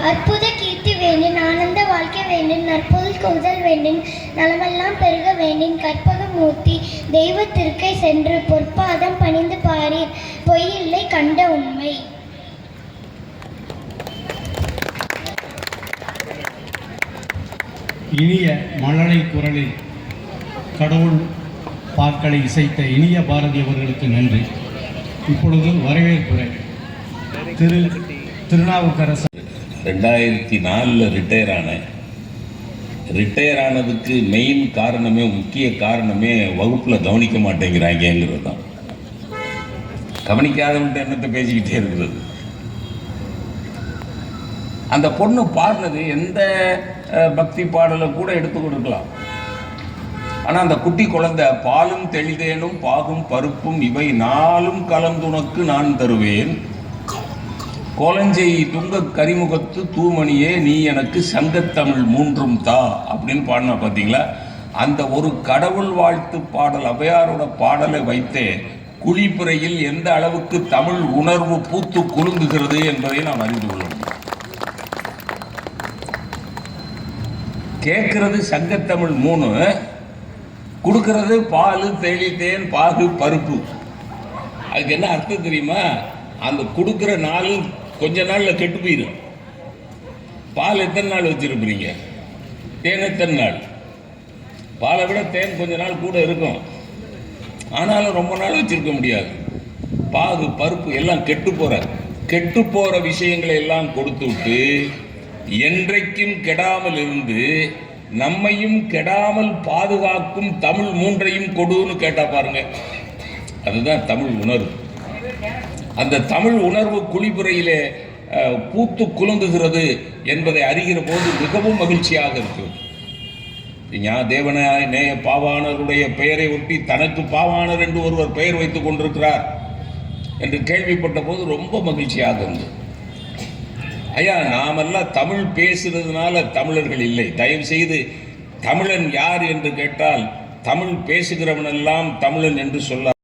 அற்புத கீர்த்தி வேண்டின், ஆனந்த வாழ்க்கை வேண்டின், நற்பொருள் குவிதல் வேண்டின், நலமெல்லாம் பெருக வேண்டின், கற்பக மூர்த்தி தெய்வ திருக்கை சென்று பொற்பாதம் பணிந்து பாரீர், பொய்யில்லை கண்ட உண்மை. இனிய மழலை குரலில் கடவுள் பாக்களை இசைத்த இனிய பாரதி அவர்களுக்கு நன்றி. இப்பொழுது வரவேற்புரை திருநாவுக்கரசு. 2004 ரிட்டையர் ஆனதுக்கு மெயின் காரணமே, முக்கிய காரணமே வகுப்பில் கவனிக்க மாட்டேங்கிறாங்கிறது தான். கவனிக்காதவன்ட்டு என்னத்தை பேசிக்கிட்டே இருக்கிறது. அந்த பொண்ணு பாடினது எந்த பக்தி பாடலை கூட எடுத்து கொடுக்கலாம். ஆனால் அந்த குட்டி குழந்தை பாலும் தெளிதேனும் பாகும் பருப்பும் இவை நாளும் கலந்துனக்கு நான் தருவேன், கோலஞ்செய் துங்க கரிமுகத்து தூமணியே நீ எனக்கு சங்கத்தமிழ் மூன்றும் தா அப்படின்னு பாடினா பார்த்தீங்களா. அந்த ஒரு கடவுள் வாழ்த்து பாடல் ஔவையாரோட பாடலை வைத்தே குழிப்புறையில் எந்த அளவுக்கு தமிழ் உணர்வு பூத்து குலுங்குகிறது என்பதை நாம் அறிந்து கொள்ள முடியும். கேட்கறது சங்கத்தமிழ் 3, கொடுக்கறது பால் தெளி தேன் பாகு பருப்பு. அதுக்கு என்ன அர்த்தம் தெரியுமா? அந்த கொடுக்குற நாள் கொஞ்ச நாளில் கெட்டு போயிடும். பால் எத்தனை நாள் வச்சிருப்பீங்க, தேன் எத்தனை நாள்? பாலை விட தேன் கொஞ்ச நாள் கூட இருக்கும், ஆனாலும் ரொம்ப நாள் வச்சிருக்க முடியாது. பாகு பருப்பு எல்லாம் கெட்டு போற விஷயங்களை எல்லாம் கொடுத்து விட்டு என்றைக்கும் கெடாமல் இருந்து நம்மையும் கெடாமல் பாதுகாக்கும் தமிழ் 3ஐயும் கொடுன்னு கேட்டா பாருங்க. அதுதான் தமிழ் உணர்வு. அந்த தமிழ் உணர்வு குழிப்புறையிலே பூத்து குலுங்குகிறது என்பதை அறிகிற போது மிகவும் மகிழ்ச்சியாக இருக்கிறது. தேவனாய நேய பாவாணருடைய பெயரை ஒட்டி தனக்கு பாவாணர் என்று ஒருவர் பெயர் வைத்துக் கொண்டிருக்கிறார் என்று கேள்விப்பட்ட போது ரொம்ப மகிழ்ச்சியாக இருந்தது. ஐயா, நாமெல்லாம் தமிழ் பேசுறதுனால தமிழர்கள் இல்லை. தயவு செய்து தமிழன் யார் என்று கேட்டால் தமிழ் பேசுகிறவனெல்லாம் தமிழன் என்று சொல்ல